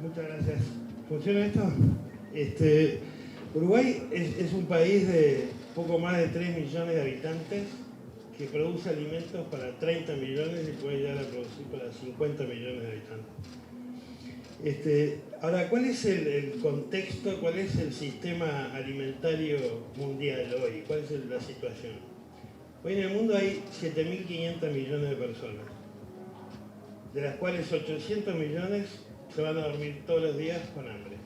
Muchas gracias. ¿Funciona esto? Uruguay es un país de poco más de 3 millones de habitantes que produce alimentos para 30 millones y puede llegar a producir para 50 millones de habitantes. Ahora, ¿cuál es el contexto, cuál es el sistema alimentario mundial hoy? ¿Cuál es la situación? Hoy en el mundo hay 7.500 millones de personas, de las cuales 800 millones se van a dormir todos los días con hambre.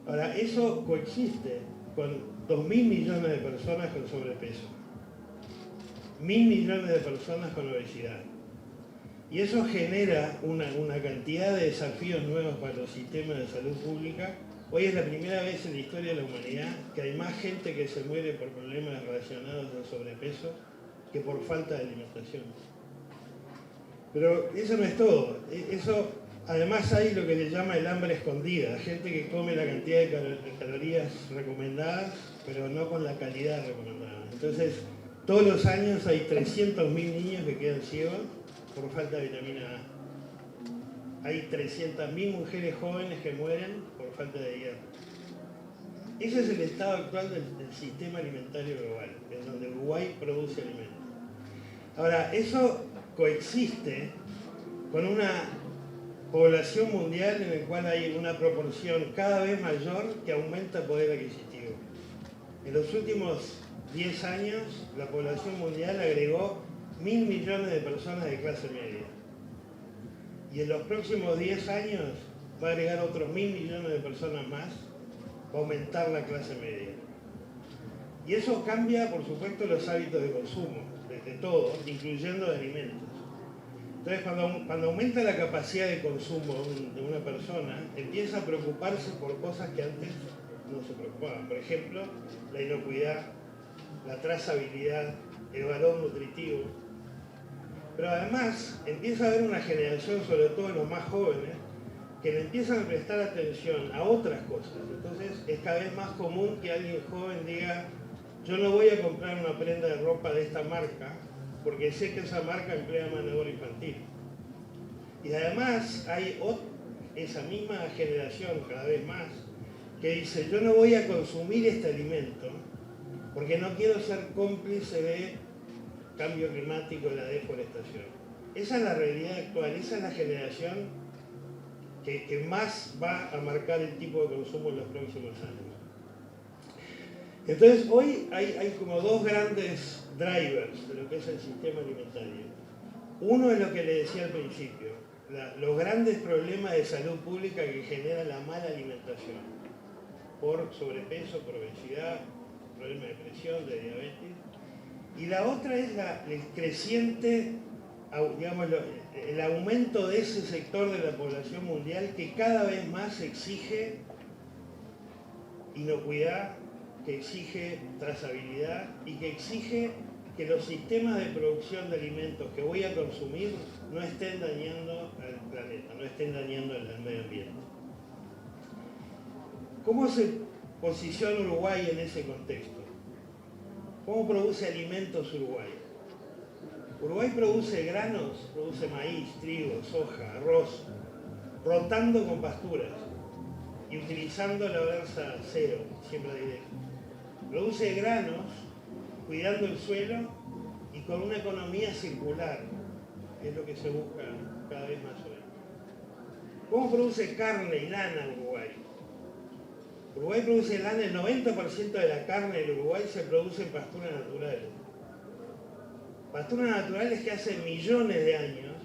Ahora, eso coexiste con 2.000 millones de personas con sobrepeso, 1.000 millones de personas con obesidad. Y eso genera una cantidad de desafíos nuevos para los sistemas de salud pública. Hoy es la primera vez en la historia de la humanidad que hay más gente que se muere por problemas relacionados al sobrepeso que por falta de alimentación. Pero eso no es todo. Además hay lo que se llama el hambre escondida, gente que come la cantidad de calorías recomendadas, pero no con la calidad recomendada. Entonces, todos los años hay 300.000 niños que quedan ciegos por falta de vitamina A. Hay 300.000 mujeres jóvenes que mueren por falta de hierro. Ese es el estado actual del sistema alimentario global, en donde Uruguay produce alimentos. Ahora, eso coexiste con una población mundial en la cual hay una proporción cada vez mayor que aumenta el poder adquisitivo. En los últimos 10 años, la población mundial agregó 1.000 millones de personas de clase media. Y en los próximos 10 años va a agregar otros 1.000 millones de personas más para aumentar la clase media. Y eso cambia, por supuesto, los hábitos de consumo, desde todo, incluyendo de alimentos. Entonces, cuando aumenta la capacidad de consumo de una persona, empieza a preocuparse por cosas que antes no se preocupaban. Por ejemplo, la inocuidad, la trazabilidad, el valor nutritivo. Pero además empieza a haber una generación, sobre todo en los más jóvenes, que le empiezan a prestar atención a otras cosas. Entonces es cada vez más común que alguien joven diga: yo no voy a comprar una prenda de ropa de esta marca porque sé que esa marca emplea mano de obra infantil. Y además hay esa misma generación cada vez más que dice: yo no voy a consumir este alimento porque no quiero ser cómplice de cambio climático y la deforestación. Esa es la realidad actual, esa es la generación que más va a marcar el tipo de consumo en los próximos años. Entonces, hoy hay como dos grandes drivers de lo que es el sistema alimentario. Uno es lo que le decía al principio, los grandes problemas de salud pública que genera la mala alimentación, por sobrepeso, por obesidad, problemas de presión, de diabetes. Y la otra es el creciente, digamos, el aumento de ese sector de la población mundial que cada vez más exige inocuidad, que exige trazabilidad y que exige que los sistemas de producción de alimentos que voy a consumir no estén dañando al planeta, no estén dañando al medio ambiente. ¿Cómo se posiciona Uruguay en ese contexto? ¿Cómo produce alimentos Uruguay? Uruguay produce granos, produce maíz, trigo, soja, arroz, rotando con pasturas y utilizando la versa cero, siembra directa. Produce granos, cuidando el suelo y con una economía circular, que es lo que se busca cada vez más hoy. ¿Cómo produce carne y lana Uruguay? Uruguay produce lana, el 90% de la carne del Uruguay se produce en pasturas naturales. Pasturas naturales que hace millones de años,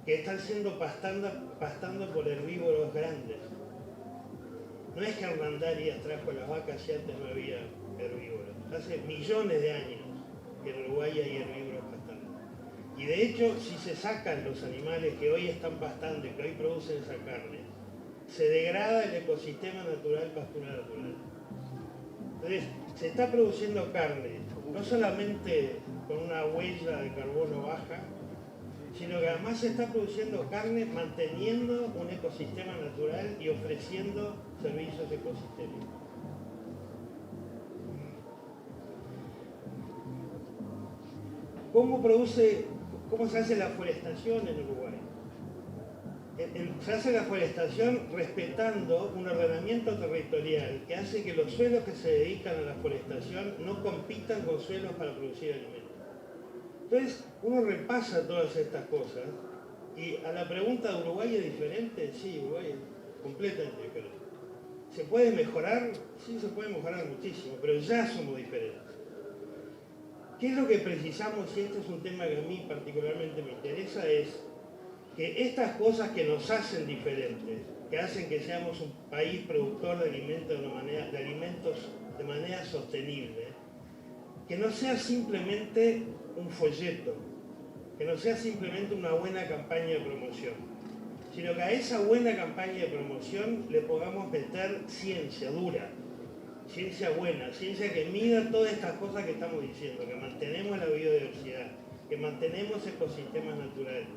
que están siendo pastando por herbívoros grandes. No es que Hernandarias trajo las vacas y antes no había herbívoros. Hace millones de años que en Uruguay hay herbívoros pastando. Y de hecho, si se sacan los animales que hoy están pastando y que hoy producen esa carne, se degrada el ecosistema natural, pastura natural. Entonces, se está produciendo carne, no solamente con una huella de carbono baja, sino que además se está produciendo carne manteniendo un ecosistema natural y ofreciendo servicios ecosistémicos. ¿Cómo se hace la forestación en Uruguay? se hace la forestación respetando un ordenamiento territorial que hace que los suelos que se dedican a la forestación no compitan con suelos para producir alimentos. Entonces, uno repasa todas estas cosas y a la pregunta de Uruguay es diferente, sí, Uruguay es completamente diferente. ¿Se puede mejorar? Sí, se puede mejorar muchísimo, pero ya somos diferentes. ¿Qué es lo que precisamos? Y este es un tema que a mí particularmente me interesa, es que estas cosas que nos hacen diferentes, que hacen que seamos un país productor de alimentos de manera sostenible, que no sea simplemente un folleto, que no sea simplemente una buena campaña de promoción, sino que a esa buena campaña de promoción le podamos meter ciencia dura, ciencia buena, ciencia que mida todas estas cosas que estamos diciendo, que mantenemos la biodiversidad, que mantenemos ecosistemas naturales,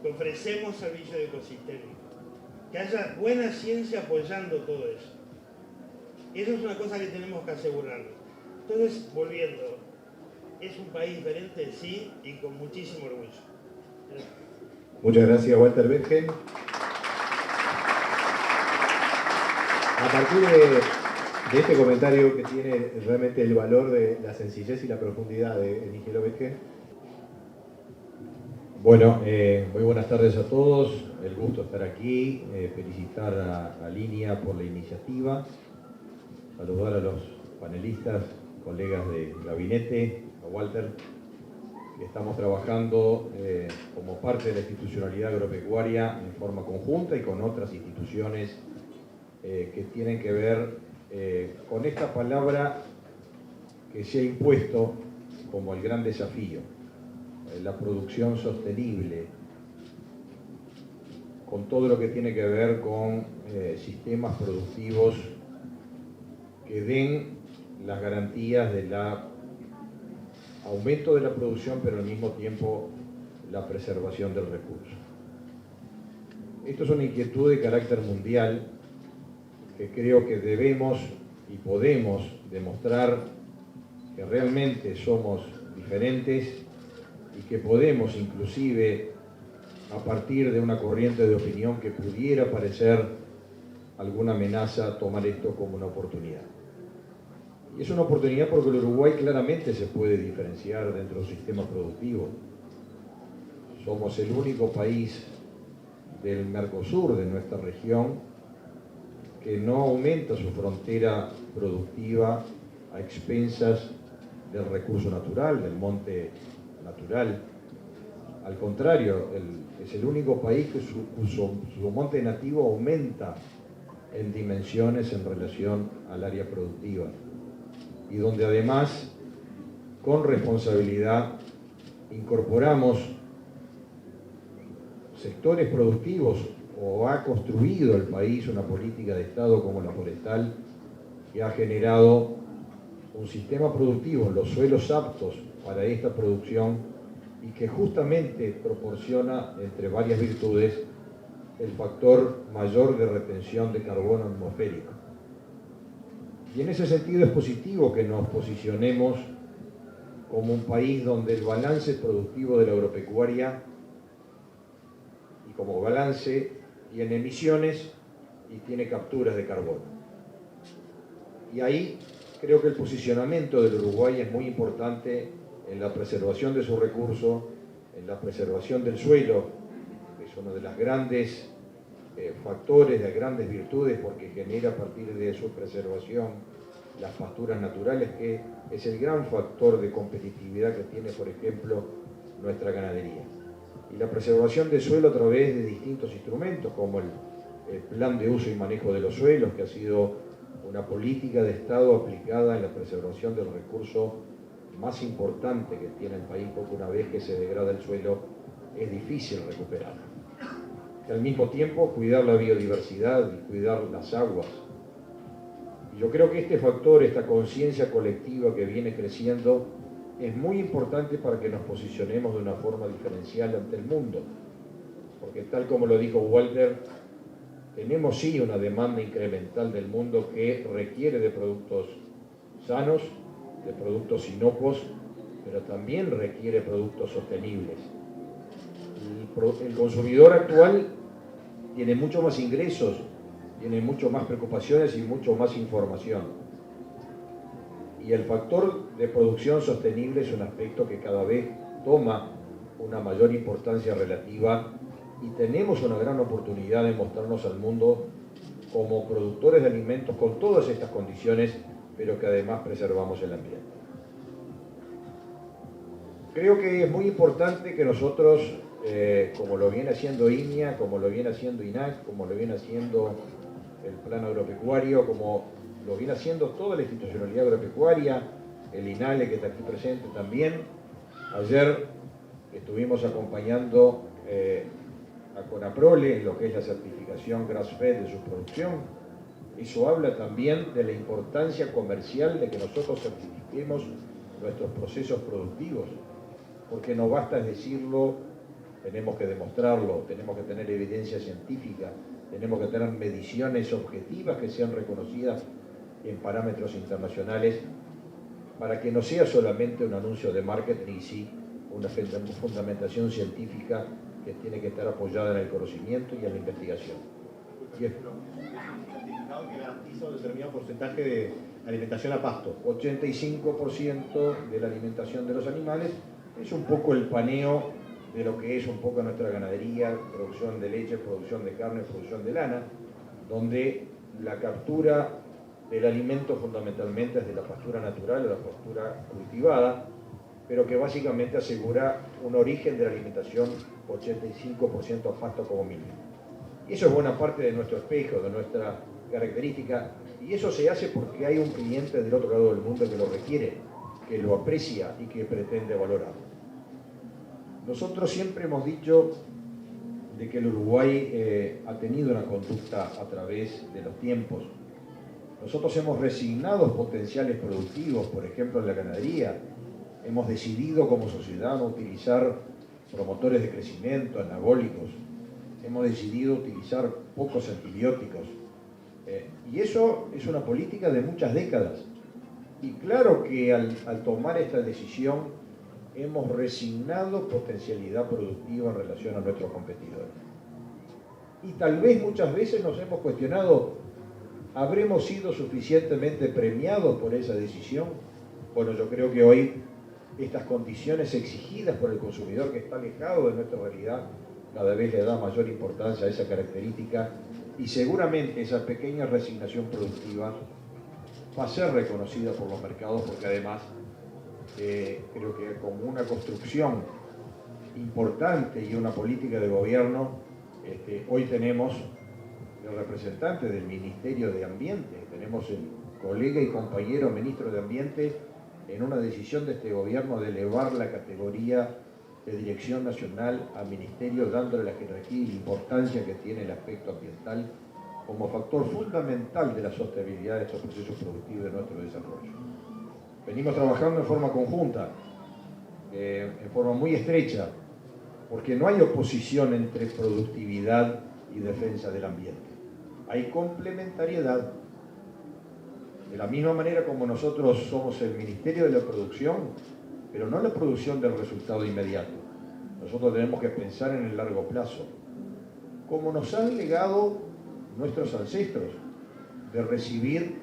que ofrecemos servicios ecosistémicos, que haya buena ciencia apoyando todo eso. Eso es una cosa que tenemos que asegurarnos. Entonces, volviendo, es un país diferente, sí, y con muchísimo orgullo. Muchas gracias, Walter Bergen. A partir de este comentario que tiene realmente el valor de la sencillez y la profundidad de Nigel Bergen. Bueno, muy buenas tardes a todos, el gusto estar aquí, felicitar a Línea por la iniciativa, saludar a los panelistas, colegas de gabinete, a Walter, que estamos trabajando como parte de la institucionalidad agropecuaria en forma conjunta y con otras instituciones que tienen que ver con esta palabra que se ha impuesto como el gran desafío, la producción sostenible, con todo lo que tiene que ver con sistemas productivos que den las garantías del aumento de la producción, pero al mismo tiempo la preservación del recurso. Esto es una inquietud de carácter mundial que creo que debemos y podemos demostrar que realmente somos diferentes y que podemos inclusive, a partir de una corriente de opinión que pudiera parecer alguna amenaza, tomar esto como una oportunidad. Y es una oportunidad porque el Uruguay claramente se puede diferenciar dentro del sistema productivo. Somos el único país del Mercosur, de nuestra región, que no aumenta su frontera productiva a expensas del recurso natural, del monte natural. Al contrario, es el único país que su monte nativo aumenta en dimensiones en relación al área productiva y donde además, con responsabilidad, incorporamos sectores productivos o ha construido el país una política de Estado como la forestal que ha generado un sistema productivo en los suelos aptos para esta producción y que justamente proporciona, entre varias virtudes, el factor mayor de retención de carbono atmosférico. Y en ese sentido es positivo que nos posicionemos como un país donde el balance productivo de la agropecuaria y como balance tiene emisiones y tiene capturas de carbono. Y ahí creo que el posicionamiento del Uruguay es muy importante en la preservación de su recurso, en la preservación del suelo, que es uno de los grandes factores, de grandes virtudes, porque genera a partir de su preservación las pasturas naturales, que es el gran factor de competitividad que tiene, por ejemplo, nuestra ganadería. Y la preservación del suelo a través de distintos instrumentos, como el plan de uso y manejo de los suelos, que ha sido una política de Estado aplicada en la preservación del recurso más importante que tiene el país, porque una vez que se degrada el suelo es difícil recuperarlo. Y al mismo tiempo cuidar la biodiversidad y cuidar las aguas. Y yo creo que este factor, esta conciencia colectiva que viene creciendo, es muy importante para que nos posicionemos de una forma diferencial ante el mundo. Porque tal como lo dijo Walter, tenemos sí una demanda incremental del mundo que requiere de productos sanos, de productos inocuos, pero también requiere productos sostenibles. El consumidor actual tiene mucho más ingresos, tiene mucho más preocupaciones y mucho más información. Y el factor de producción sostenible es un aspecto que cada vez toma una mayor importancia relativa y tenemos una gran oportunidad de mostrarnos al mundo como productores de alimentos con todas estas condiciones, pero que además preservamos el ambiente. Creo que es muy importante que nosotros, como lo viene haciendo INIA, como lo viene haciendo INAC, como lo viene haciendo el Plan Agropecuario, como lo viene haciendo toda la institucionalidad agropecuaria, el INALE que está aquí presente también. Ayer estuvimos acompañando a Conaprole en lo que es la certificación grass-fed de su producción. Eso habla también de la importancia comercial de que nosotros certifiquemos nuestros procesos productivos, porque no basta decirlo, tenemos que demostrarlo, tenemos que tener evidencia científica, tenemos que tener mediciones objetivas que sean reconocidas en parámetros internacionales, para que no sea solamente un anuncio de marketing y sí una fundamentación científica que tiene que estar apoyada en el conocimiento y en la investigación. Y es un certificado que garantiza un determinado porcentaje de alimentación a pasto. 85% de la alimentación de los animales es un poco el paneo de lo que es un poco nuestra ganadería, producción de leche, producción de carne, producción de lana, donde la captura del alimento fundamentalmente es de la pastura natural, de la pastura cultivada, pero que básicamente asegura un origen de la alimentación 85% a pasto como mínimo. Y eso es buena parte de nuestro espejo, de nuestra característica, y eso se hace porque hay un cliente del otro lado del mundo que lo requiere, que lo aprecia y que pretende valorarlo. Nosotros siempre hemos dicho de que el Uruguay ha tenido una conducta a través de los tiempos. Nosotros hemos resignado potenciales productivos, por ejemplo en la ganadería. Hemos decidido como sociedad no utilizar promotores de crecimiento, anabólicos. Hemos decidido utilizar pocos antibióticos. Y eso es una política de muchas décadas. Y claro que al tomar esta decisión hemos resignado potencialidad productiva en relación a nuestros competidores. Y tal vez muchas veces nos hemos cuestionado, ¿habremos sido suficientemente premiados por esa decisión? Bueno, yo creo que hoy estas condiciones exigidas por el consumidor que está alejado de nuestra realidad cada vez le da mayor importancia a esa característica y seguramente esa pequeña resignación productiva va a ser reconocida por los mercados porque además creo que como una construcción importante y una política de gobierno, hoy tenemos el representante del Ministerio de Ambiente, tenemos el colega y compañero ministro de Ambiente en una decisión de este gobierno de elevar la categoría de dirección nacional a ministerio, dándole la jerarquía y la importancia que tiene el aspecto ambiental como factor fundamental de la sostenibilidad de estos procesos productivos de nuestro desarrollo. Venimos trabajando en forma conjunta, en forma muy estrecha, porque no hay oposición entre productividad y defensa del ambiente. Hay complementariedad. De la misma manera como nosotros somos el Ministerio de la Producción, pero no la producción del resultado inmediato. Nosotros tenemos que pensar en el largo plazo. Como nos han legado nuestros ancestros, de recibir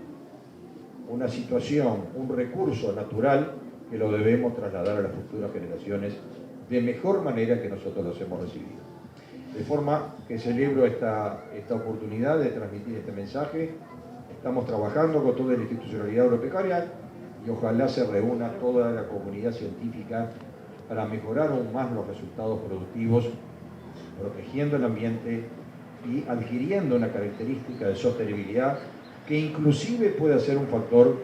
una situación, un recurso natural que lo debemos trasladar a las futuras generaciones de mejor manera que nosotros los hemos recibido. De forma que celebro esta oportunidad de transmitir este mensaje. Estamos trabajando con toda la institucionalidad agropecuaria y ojalá se reúna toda la comunidad científica para mejorar aún más los resultados productivos, protegiendo el ambiente y adquiriendo una característica de sostenibilidad que inclusive puede ser un factor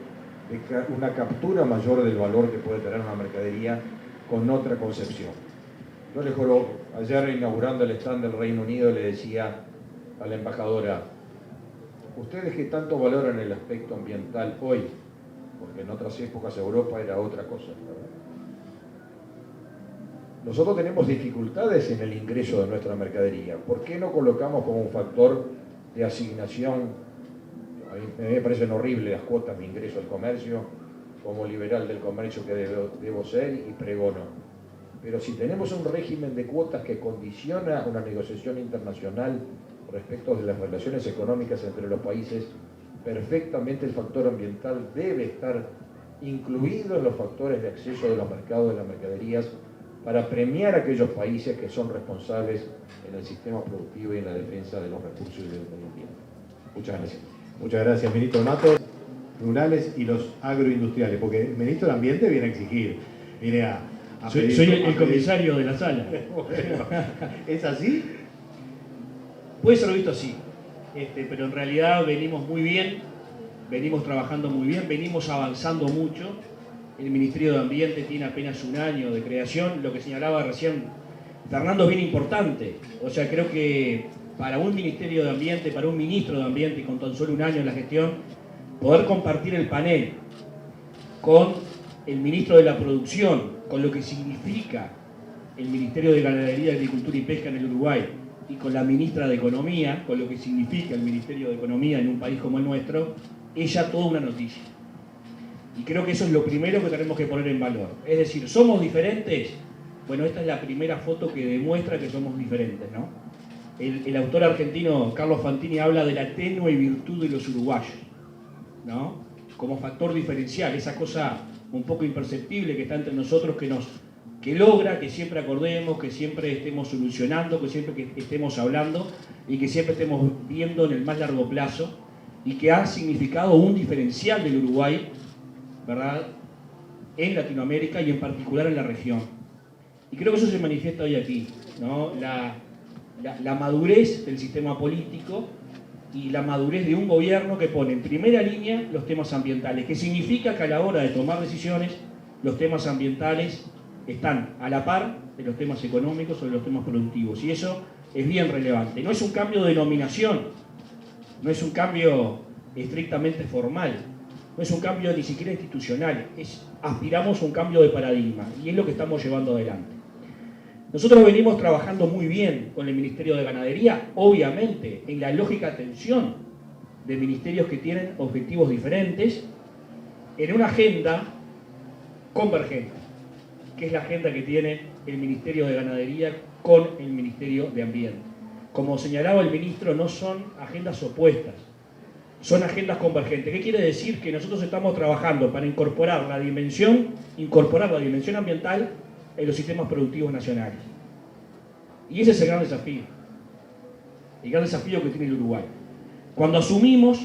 de una captura mayor del valor que puede tener una mercadería con otra concepción. Yo le juro, ayer inaugurando el stand del Reino Unido le decía a la embajadora, ustedes que tanto valoran el aspecto ambiental hoy, porque en otras épocas Europa era otra cosa, ¿verdad? Nosotros tenemos dificultades en el ingreso de nuestra mercadería. ¿Por qué no colocamos como un factor de asignación? A mí me parecen horribles las cuotas de ingreso al comercio, como liberal del comercio que debo ser y pregono. Pero si tenemos un régimen de cuotas que condiciona una negociación internacional respecto de las relaciones económicas entre los países, perfectamente el factor ambiental debe estar incluido en los factores de acceso de los mercados de las mercaderías para premiar a aquellos países que son responsables en el sistema productivo y en la defensa de los recursos y del medio ambiente. Muchas gracias. Muchas gracias, ministro Matos. Rurales y los agroindustriales, porque el ministro de Ambiente viene a exigir, viene a pedir... Soy el comisario de la sala. ¿Es así? Puede ser visto así, pero en realidad venimos muy bien, venimos trabajando muy bien, venimos avanzando mucho. El Ministerio de Ambiente tiene apenas un año de creación, lo que señalaba recién Fernando es bien importante. O sea, creo que para un Ministerio de Ambiente, para un ministro de Ambiente y con tan solo un año en la gestión, poder compartir el panel con el ministro de la Producción, con lo que significa el Ministerio de Ganadería, Agricultura y Pesca en el Uruguay, y con la ministra de Economía, con lo que significa el Ministerio de Economía en un país como el nuestro, es ya toda una noticia. Y creo que eso es lo primero que tenemos que poner en valor. Es decir, ¿somos diferentes? Bueno, esta es la primera foto que demuestra que somos diferentes, ¿no? El autor argentino Carlos Fantini habla de la tenue virtud de los uruguayos, ¿no? Como factor diferencial, esa cosa un poco imperceptible que está entre nosotros que logra que siempre acordemos, que siempre estemos solucionando, que siempre que estemos hablando y que siempre estemos viendo en el más largo plazo y que ha significado un diferencial del Uruguay, ¿verdad?, en Latinoamérica y en particular en la región. Y creo que eso se manifiesta hoy aquí, ¿no? La madurez del sistema político y la madurez de un gobierno que pone en primera línea los temas ambientales, que significa que a la hora de tomar decisiones los temas ambientales están a la par de los temas económicos o de los temas productivos, y eso es bien relevante. No es un cambio de denominación, no es un cambio estrictamente formal, no es un cambio ni siquiera institucional, aspiramos a un cambio de paradigma y es lo que estamos llevando adelante. Nosotros venimos trabajando muy bien con el Ministerio de Ganadería, obviamente en la lógica tensión de ministerios que tienen objetivos diferentes, en una agenda convergente, que es la agenda que tiene el Ministerio de Ganadería con el Ministerio de Ambiente. Como señalaba el ministro, no son agendas opuestas, son agendas convergentes. ¿Qué quiere decir? Que nosotros estamos trabajando para incorporar la dimensión ambiental en los sistemas productivos nacionales. Y ese es el gran desafío que tiene el Uruguay. Cuando asumimos,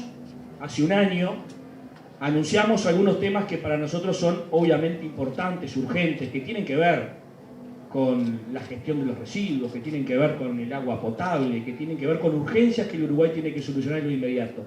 hace un año, anunciamos algunos temas que para nosotros son obviamente importantes, urgentes, que tienen que ver con la gestión de los residuos, que tienen que ver con el agua potable, que tienen que ver con urgencias que el Uruguay tiene que solucionar en lo inmediato.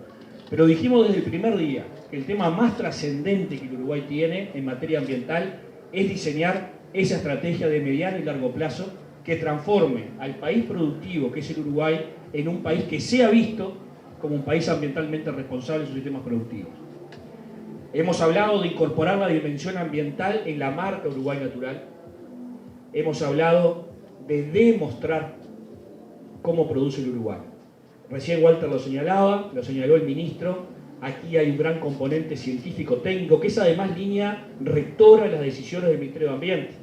Pero dijimos desde el primer día que el tema más trascendente que el Uruguay tiene en materia ambiental es diseñar esa estrategia de mediano y largo plazo que transforme al país productivo, que es el Uruguay, en un país que sea visto como un país ambientalmente responsable en sus sistemas productivos. Hemos hablado de incorporar la dimensión ambiental en la marca Uruguay Natural. Hemos hablado de demostrar cómo produce el Uruguay. Recién Walter lo señalaba, lo señaló el ministro. Aquí hay un gran componente científico-técnico, que es además línea rectora de las decisiones del Ministerio de Ambiente.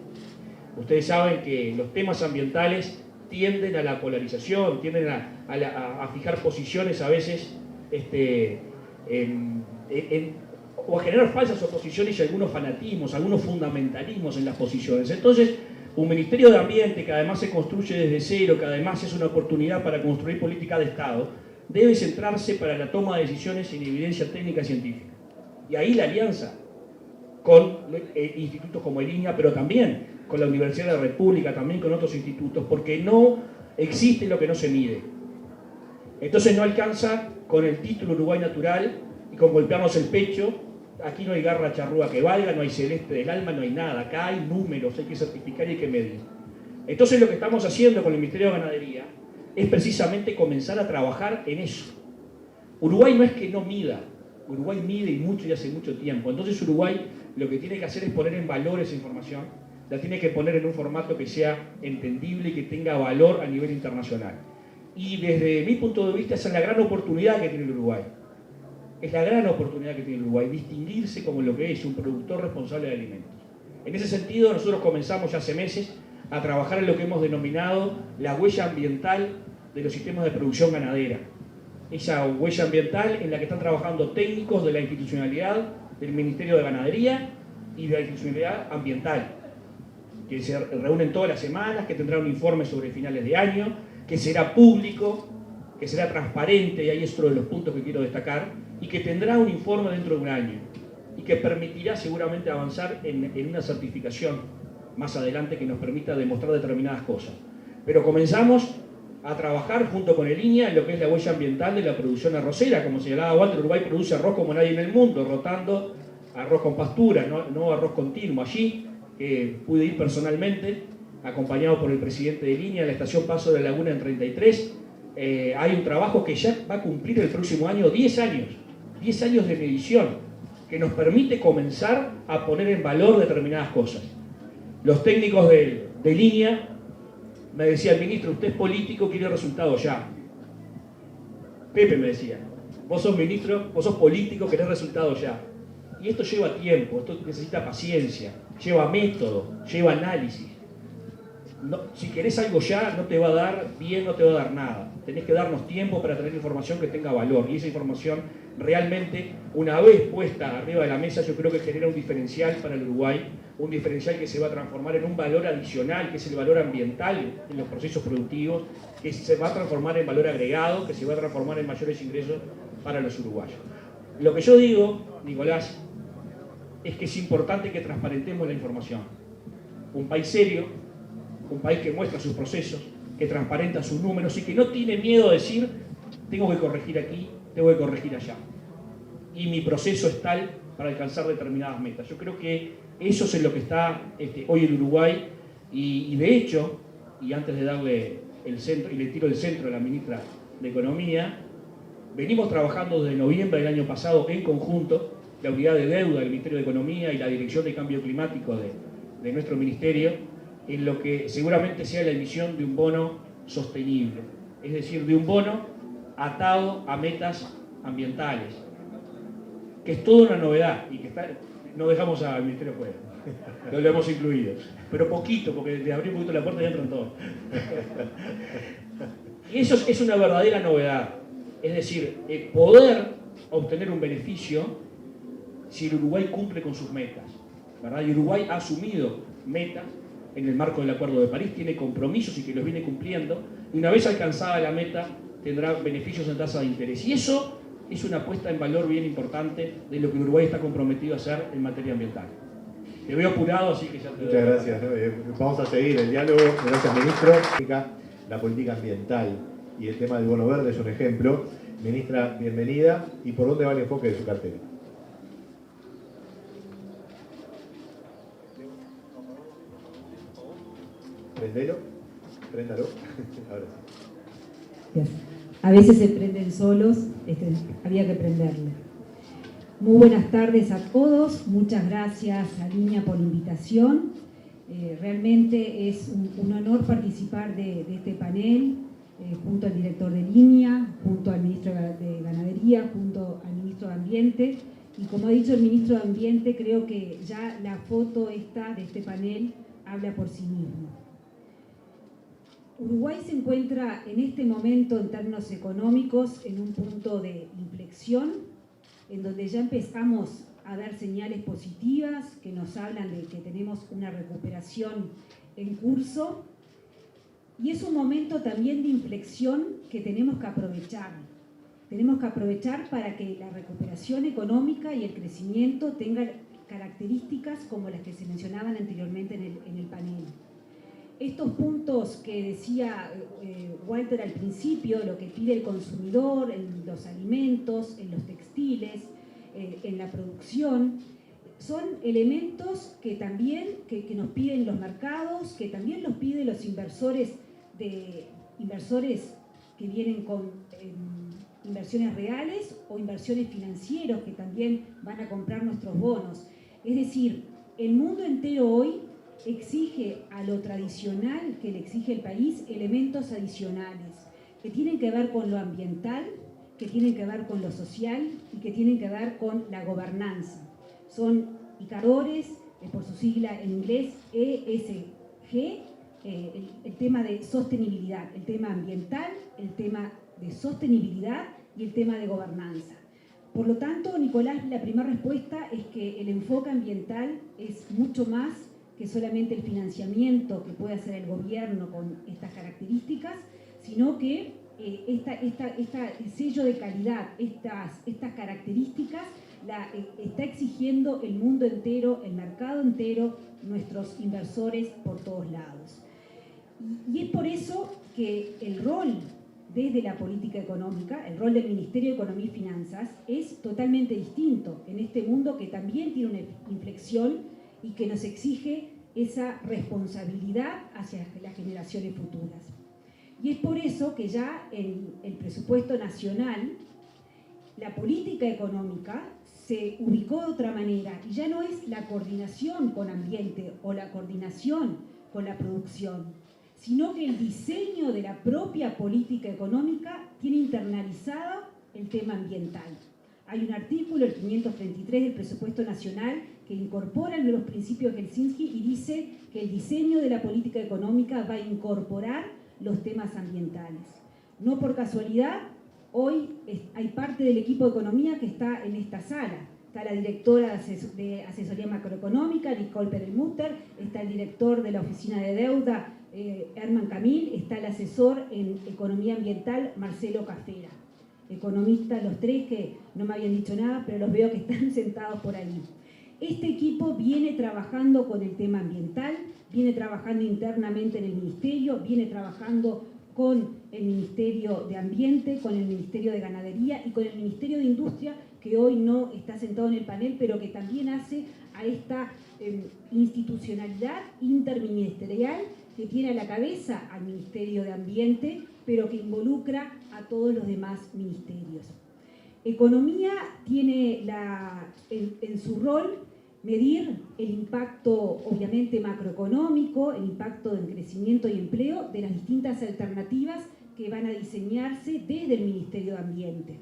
Ustedes saben que los temas ambientales tienden a la polarización, tienden a fijar posiciones a veces o a generar falsas oposiciones y algunos fanatismos, algunos fundamentalismos en las posiciones. Entonces, un Ministerio de Ambiente que además se construye desde cero, que además es una oportunidad para construir política de Estado, debe centrarse para la toma de decisiones en evidencia técnica y científica. Y ahí la alianza con institutos como el INEA, pero también con la Universidad de la República, también con otros institutos, porque no existe lo que no se mide. Entonces no alcanza con el título Uruguay Natural y con golpearnos el pecho. Aquí no hay garra charrúa que valga, no hay celeste del alma, no hay nada. Acá hay números, hay que certificar y hay que medir. Entonces lo que estamos haciendo con el Ministerio de Ganadería es precisamente comenzar a trabajar en eso. Uruguay no es que no mida, Uruguay mide y mucho y hace mucho tiempo. Entonces Uruguay lo que tiene que hacer es poner en valor esa información, la tiene que poner en un formato que sea entendible y que tenga valor a nivel internacional. Y desde mi punto de vista esa es la gran oportunidad que tiene el Uruguay. Es la gran oportunidad que tiene el Uruguay, distinguirse como lo que es un productor responsable de alimentos. En ese sentido nosotros comenzamos ya hace meses a trabajar en lo que hemos denominado la huella ambiental de los sistemas de producción ganadera. Esa huella ambiental en la que están trabajando técnicos de la institucionalidad del Ministerio de Ganadería y de la institucionalidad ambiental, que se reúnen todas las semanas, que tendrá un informe sobre finales de año, que será público, que será transparente, y ahí es otro de los puntos que quiero destacar, y que tendrá un informe dentro de un año, y que permitirá seguramente avanzar en una certificación más adelante que nos permita demostrar determinadas cosas. Pero comenzamos a trabajar junto con el INEA en lo que es la huella ambiental de la producción arrocera. Como señalaba Walter, Uruguay produce arroz como nadie en el mundo, rotando arroz con pastura, no arroz continuo. Allí pude ir personalmente, acompañado por el presidente de INEA, a la estación Paso de la Laguna en 33. Hay un trabajo que ya va a cumplir el próximo año 10 años de medición, que nos permite comenzar a poner en valor determinadas cosas. Los técnicos de INEA me decían: ministro, usted es político, quiere resultados ya. Pepe me decía: vos sos ministro, vos sos político, querés resultados ya. Y esto lleva tiempo, esto necesita paciencia, lleva método, lleva análisis. No, si querés algo ya, no te va a dar bien, no te va a dar nada. Tenés que darnos tiempo para tener información que tenga valor. Y esa información realmente, una vez puesta arriba de la mesa, yo creo que genera un diferencial para el Uruguay, un diferencial que se va a transformar en un valor adicional, que es el valor ambiental en los procesos productivos, que se va a transformar en valor agregado, que se va a transformar en mayores ingresos para los uruguayos. Lo que yo digo, Nicolás, es que es importante que transparentemos la información. Un país serio, un país que muestra sus procesos, que transparenta sus números y que no tiene miedo a decir: tengo que corregir aquí, tengo que corregir allá. Y mi proceso es tal para alcanzar determinadas metas. Yo creo que eso es en lo que está hoy el Uruguay, y de hecho, y antes de darle el centro, y le tiro el centro a la ministra de Economía, venimos trabajando desde noviembre del año pasado en conjunto, la unidad de deuda del Ministerio de Economía y la Dirección de Cambio Climático de nuestro ministerio, en lo que seguramente sea la emisión de un bono sostenible, es decir, de un bono atado a metas ambientales, que es toda una novedad y que no dejamos al Ministerio fuera, no lo hemos incluido, pero poquito, porque le abrí un poquito la puerta y entran todos. Y eso es una verdadera novedad, es decir, poder obtener un beneficio si el Uruguay cumple con sus metas, ¿verdad? Y Uruguay ha asumido metas en el marco del Acuerdo de París, tiene compromisos y que los viene cumpliendo, y una vez alcanzada la meta tendrá beneficios en tasa de interés. Y eso es una puesta en valor bien importante de lo que Uruguay está comprometido a hacer en materia ambiental. Te veo apurado, así que ya te doy. Muchas gracias. Vamos a seguir el diálogo. Gracias, ministro. La política ambiental y el tema del bono verde es un ejemplo. Ministra, bienvenida. ¿Y por dónde va el enfoque de su cartera? Préndalo. Ahora sí. A veces se prenden solos, había que prenderle. Muy buenas tardes a todos, muchas gracias a Línea por la invitación. Realmente es un honor participar de este panel, junto al director de Línea, junto al ministro de Ganadería, junto al ministro de Ambiente. Y como ha dicho el ministro de Ambiente, creo que ya la foto esta de este panel habla por sí mismo. Uruguay se encuentra en este momento en términos económicos en un punto de inflexión, en donde ya empezamos a dar señales positivas que nos hablan de que tenemos una recuperación en curso, y es un momento también de inflexión que tenemos que aprovechar. Tenemos que aprovechar para que la recuperación económica y el crecimiento tengan características como las que se mencionaban anteriormente en el panel. Estos puntos que decía Walter al principio, lo que pide el consumidor en los alimentos, en los textiles, en la producción, son elementos que también que nos piden los mercados, que también los piden los inversores que vienen con inversiones reales o inversiones financieras que también van a comprar nuestros bonos. Es decir, el mundo entero hoy exige a lo tradicional que le exige el país elementos adicionales que tienen que ver con lo ambiental, que tienen que ver con lo social y que tienen que ver con la gobernanza. Son indicadores, por su sigla en inglés ESG, el tema de sostenibilidad, el tema ambiental, el tema de sostenibilidad y el tema de gobernanza. Por lo tanto, Nicolás, la primera respuesta es que el enfoque ambiental es mucho más que solamente el financiamiento que puede hacer el gobierno con estas características, sino que el sello de calidad, estas características, está exigiendo el mundo entero, el mercado entero, nuestros inversores por todos lados. Y es por eso que el rol desde la política económica, el rol del Ministerio de Economía y Finanzas es totalmente distinto en este mundo que también tiene una inflexión y que nos exige esa responsabilidad hacia las generaciones futuras. Y es por eso que ya en el presupuesto nacional, la política económica se ubicó de otra manera y ya no es la coordinación con ambiente o la coordinación con la producción, sino que el diseño de la propia política económica tiene internalizado el tema ambiental. Hay un artículo, el 533 del presupuesto nacional, que incorpora los principios de Helsinki y dice que el diseño de la política económica va a incorporar los temas ambientales. No por casualidad, hoy hay parte del equipo de economía que está en esta sala. Está la directora de asesoría macroeconómica, Nicole Perelmutter, está el director de la oficina de deuda, Herman Camil, está el asesor en economía ambiental, Marcelo Cafera. Economistas los tres que no me habían dicho nada, pero los veo que están sentados por ahí. Este equipo viene trabajando con el tema ambiental, viene trabajando internamente en el Ministerio, viene trabajando con el Ministerio de Ambiente, con el Ministerio de Ganadería y con el Ministerio de Industria, que hoy no está sentado en el panel, pero que también hace a esta institucionalidad interministerial que tiene a la cabeza al Ministerio de Ambiente, pero que involucra a todos los demás ministerios. Economía tiene en su rol medir el impacto, obviamente, macroeconómico, el impacto en crecimiento y empleo de las distintas alternativas que van a diseñarse desde el Ministerio de Ambiente.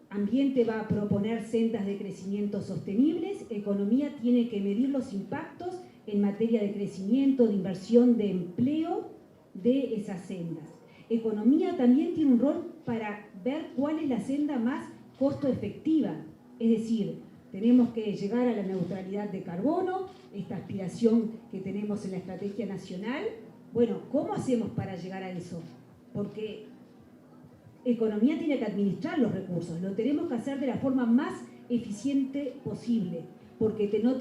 Ambiente va a proponer sendas de crecimiento sostenibles, Economía tiene que medir los impactos en materia de crecimiento, de inversión, de empleo de esas sendas. Economía también tiene un rol para ver cuál es la senda más costo efectiva, es decir, tenemos que llegar a la neutralidad de carbono, esta aspiración que tenemos en la estrategia nacional. Bueno, ¿cómo hacemos para llegar a eso? Porque Economía tiene que administrar los recursos, lo tenemos que hacer de la forma más eficiente posible, porque no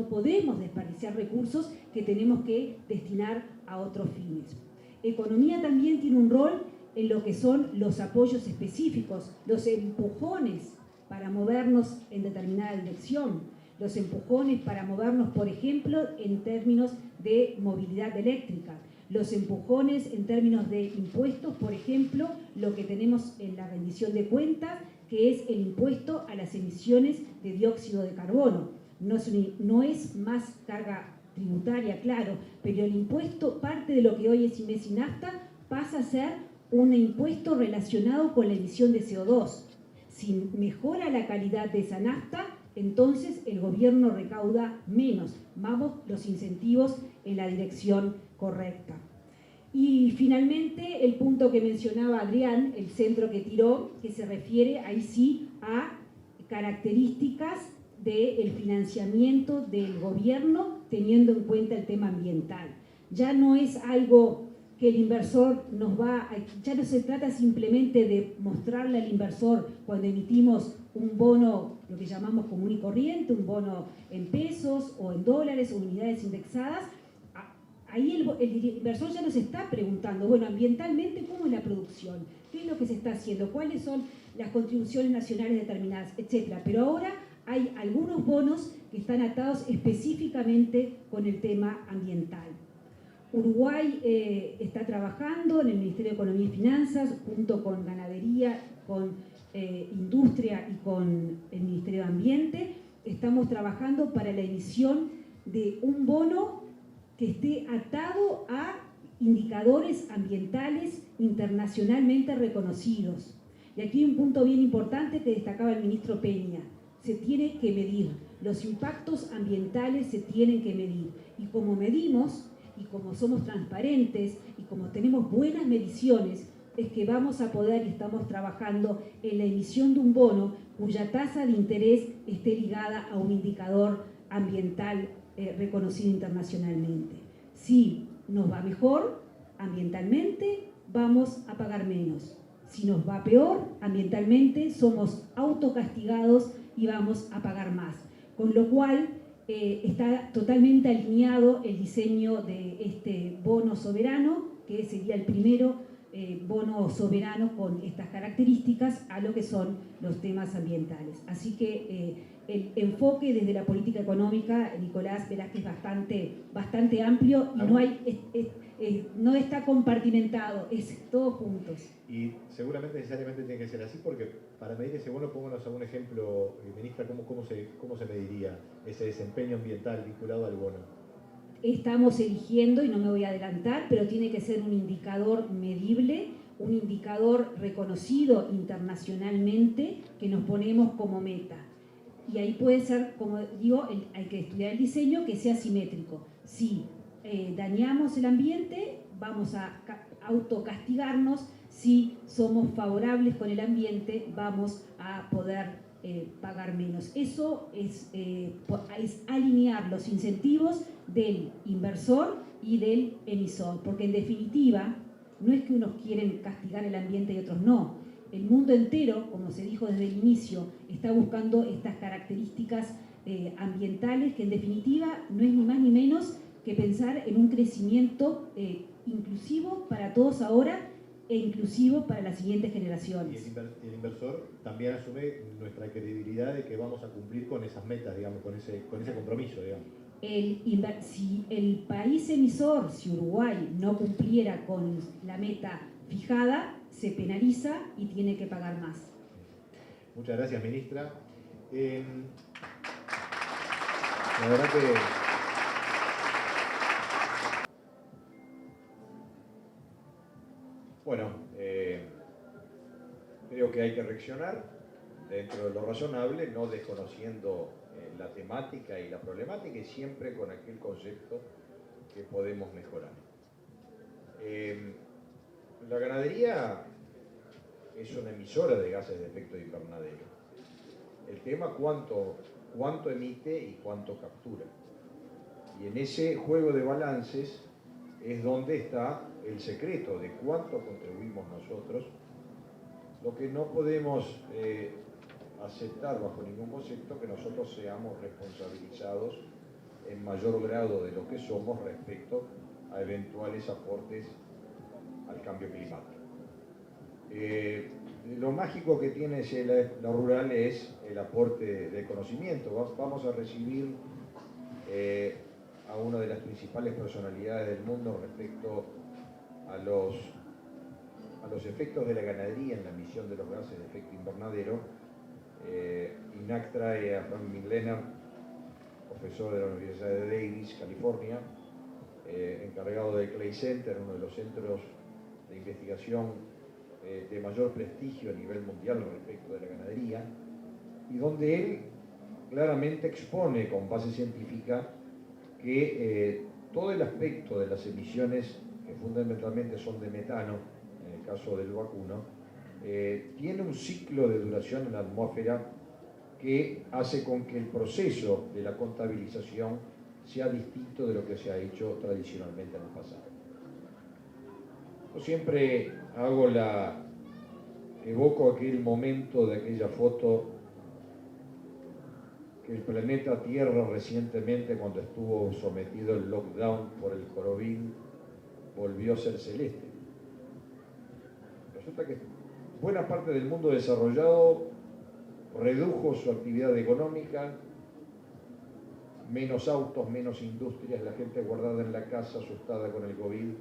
podemos desperdiciar recursos que tenemos que destinar a otros fines. Economía también tiene un rol en lo que son los apoyos específicos, los empujones para movernos en determinada dirección, los empujones para movernos, por ejemplo, en términos de movilidad eléctrica, los empujones en términos de impuestos, por ejemplo, lo que tenemos en la rendición de cuentas, que es el impuesto a las emisiones de dióxido de carbono. No es más carga tributaria, claro, pero el impuesto, parte de lo que hoy es IMES y NAFTA, pasa a ser un impuesto relacionado con la emisión de CO2. Si mejora la calidad de esa nafta, entonces el gobierno recauda menos. Vamos los incentivos en la dirección correcta. Y finalmente el punto que mencionaba Adrián, el centro que tiró, que se refiere ahí sí a características del financiamiento del gobierno teniendo en cuenta el tema ambiental. Ya no es algo que el inversor ya no se trata simplemente de mostrarle al inversor cuando emitimos un bono, lo que llamamos común y corriente, un bono en pesos o en dólares o unidades indexadas. Ahí el inversor ya nos está preguntando, bueno, ambientalmente, ¿cómo es la producción? ¿Qué es lo que se está haciendo? ¿Cuáles son las contribuciones nacionales determinadas? Etcétera. Pero ahora hay algunos bonos que están atados específicamente con el tema ambiental. Uruguay está trabajando en el Ministerio de Economía y Finanzas, junto con Ganadería, con Industria y con el Ministerio de Ambiente. Estamos trabajando para la emisión de un bono que esté atado a indicadores ambientales internacionalmente reconocidos. Y aquí un punto bien importante que destacaba el ministro Peña. Se tiene que medir, los impactos ambientales se tienen que medir. Y como medimos, y como somos transparentes y como tenemos buenas mediciones, es que vamos a poder y estamos trabajando en la emisión de un bono cuya tasa de interés esté ligada a un indicador ambiental reconocido internacionalmente. Si nos va mejor ambientalmente, vamos a pagar menos. Si nos va peor ambientalmente, somos autocastigados y vamos a pagar más. Con lo cual, está totalmente alineado el diseño de este bono soberano, que sería el primero bono soberano con estas características a lo que son los temas ambientales. Así que el enfoque desde la política económica, Nicolás, verás que es bastante amplio y no está compartimentado, es todos juntos. Y seguramente necesariamente tiene que ser así, porque para medir ese bono, pónganos algún ejemplo, ministra, ¿cómo se mediría ese desempeño ambiental vinculado al bono? Estamos eligiendo, y no me voy a adelantar, pero tiene que ser un indicador medible, un indicador reconocido internacionalmente que nos ponemos como meta. Y ahí puede ser, como digo, hay que estudiar el diseño que sea simétrico. Si dañamos el ambiente, vamos a autocastigarnos. Si somos favorables con el ambiente, vamos a poder pagar menos. Eso es alinear los incentivos del inversor y del emisor, porque en definitiva no es que unos quieren castigar el ambiente y otros no. El mundo entero, como se dijo desde el inicio, está buscando estas características ambientales, que en definitiva no es ni más ni menos que pensar en un crecimiento inclusivo para todos ahora e inclusivo para las siguientes generaciones. Y el inversor también asume nuestra credibilidad de que vamos a cumplir con esas metas, digamos, con ese compromiso, digamos. Si el país emisor, si Uruguay no cumpliera con la meta fijada, se penaliza y tiene que pagar más. Muchas gracias, ministra. La verdad que bueno, creo que hay que reaccionar dentro de lo razonable, no desconociendo la temática y la problemática, y siempre con aquel concepto que podemos mejorar. La ganadería es una emisora de gases de efecto invernadero. El tema cuánto emite y cuánto captura. Y en ese juego de balances es donde está el secreto de cuánto contribuimos nosotros. Lo que no podemos aceptar bajo ningún concepto que nosotros seamos responsabilizados en mayor grado de lo que somos respecto a eventuales aportes al cambio climático. Lo mágico que tiene la rural es el aporte de conocimiento. Vamos a recibir a una de las principales personalidades del mundo respecto a los efectos de la ganadería en la emisión de los gases de efecto invernadero. INAC trae a Frank Miglener, profesor de la Universidad de Davis, California, encargado del Clay Center, uno de los centros de investigación de mayor prestigio a nivel mundial respecto de la ganadería, y donde él claramente expone con base científica que todo el aspecto de las emisiones, que fundamentalmente son de metano, en el caso del vacuno, tiene un ciclo de duración en la atmósfera que hace con que el proceso de la contabilización sea distinto de lo que se ha hecho tradicionalmente en el pasado. Yo siempre evoco aquel momento de aquella foto que el planeta Tierra recientemente, cuando estuvo sometido al lockdown por el coronavirus, volvió a ser celeste. Resulta que buena parte del mundo desarrollado redujo su actividad económica, menos autos, menos industrias, la gente guardada en la casa asustada con el COVID,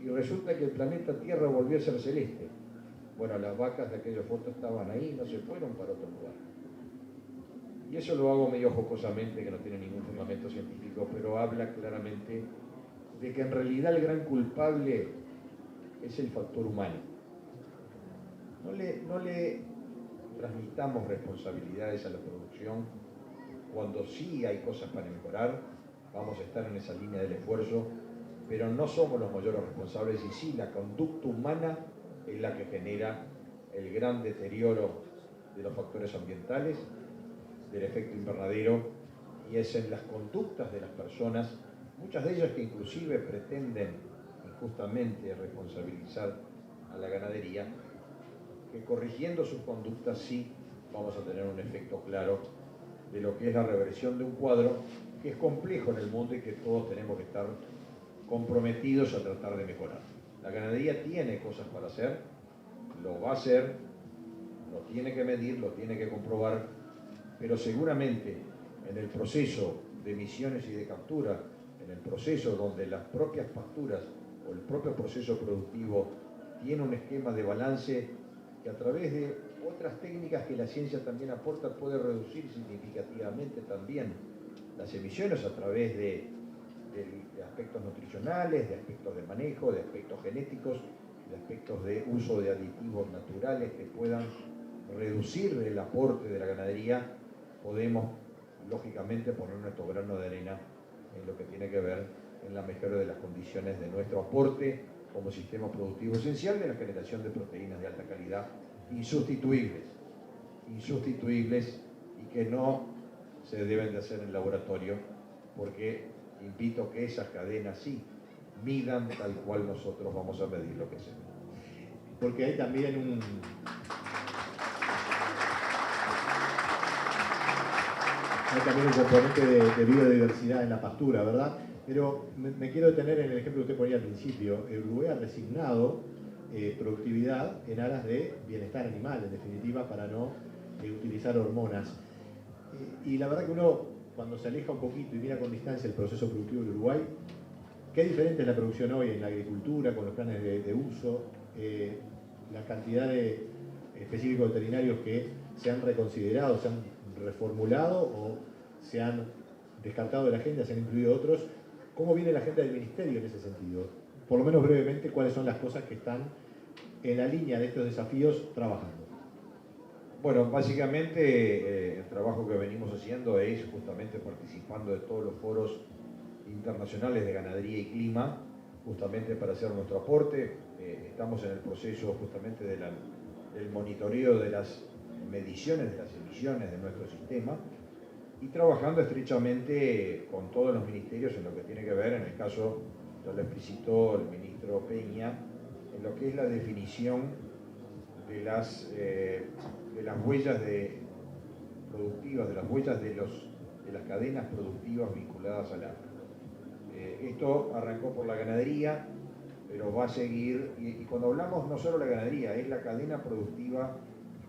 y resulta que el planeta Tierra volvió a ser celeste. Bueno, las vacas de aquella foto estaban ahí, no se fueron para otro lugar. Y eso lo hago medio jocosamente, que no tiene ningún fundamento científico, pero habla claramente de que en realidad el gran culpable es el factor humano. No le transmitamos responsabilidades a la producción cuando sí hay cosas para mejorar. Vamos a estar en esa línea del esfuerzo, pero no somos los mayores responsables y sí la conducta humana es la que genera el gran deterioro de los factores ambientales, del efecto invernadero, y es en las conductas de las personas, muchas de ellas que inclusive pretenden injustamente responsabilizar a la ganadería, que corrigiendo sus conductas sí vamos a tener un efecto claro de lo que es la reversión de un cuadro que es complejo en el mundo y que todos tenemos que estar comprometidos a tratar de mejorar. La ganadería tiene cosas para hacer, lo va a hacer, lo tiene que medir, lo tiene que comprobar, pero seguramente en el proceso de emisiones y de captura, en el proceso donde las propias pasturas o el propio proceso productivo tiene un esquema de balance que a través de otras técnicas que la ciencia también aporta puede reducir significativamente también las emisiones a través de aspectos nutricionales, de aspectos de manejo, de aspectos genéticos, de aspectos de uso de aditivos naturales que puedan reducir el aporte de la ganadería, podemos lógicamente poner nuestro grano de arena en lo que tiene que ver en la mejora de las condiciones de nuestro aporte como sistema productivo esencial de la generación de proteínas de alta calidad insustituibles y que no se deben de hacer en el laboratorio, porque invito a que esas cadenas sí midan tal cual nosotros vamos a medir lo que hacemos. Porque hay también un componente de biodiversidad en la pastura, ¿verdad? Pero me quiero detener en el ejemplo que usted ponía al principio. El Uruguay ha resignado productividad en aras de bienestar animal, en definitiva, para no utilizar hormonas. Y la verdad que uno, cuando se aleja un poquito y mira con distancia el proceso productivo del Uruguay, qué diferente es la producción hoy en la agricultura, con los planes de uso, la cantidad de específicos veterinarios que se han reconsiderado, se han reformulado o se han descartado de la agenda, se han incluido otros. ¿Cómo viene la agenda del Ministerio en ese sentido? Por lo menos brevemente, ¿cuáles son las cosas que están en la línea de estos desafíos trabajando? Bueno, básicamente el trabajo que venimos haciendo es justamente participando de todos los foros internacionales de ganadería y clima, justamente para hacer nuestro aporte. Estamos en el proceso justamente del monitoreo de las mediciones de las emisiones de nuestro sistema y trabajando estrechamente con todos los ministerios en lo que tiene que ver, en el caso, ya lo explicitó el ministro Peña, en lo que es la definición de las huellas productivas, de las huellas de las cadenas productivas vinculadas al agro. Esto arrancó por la ganadería, pero va a seguir, y cuando hablamos no solo de la ganadería, es la cadena productiva,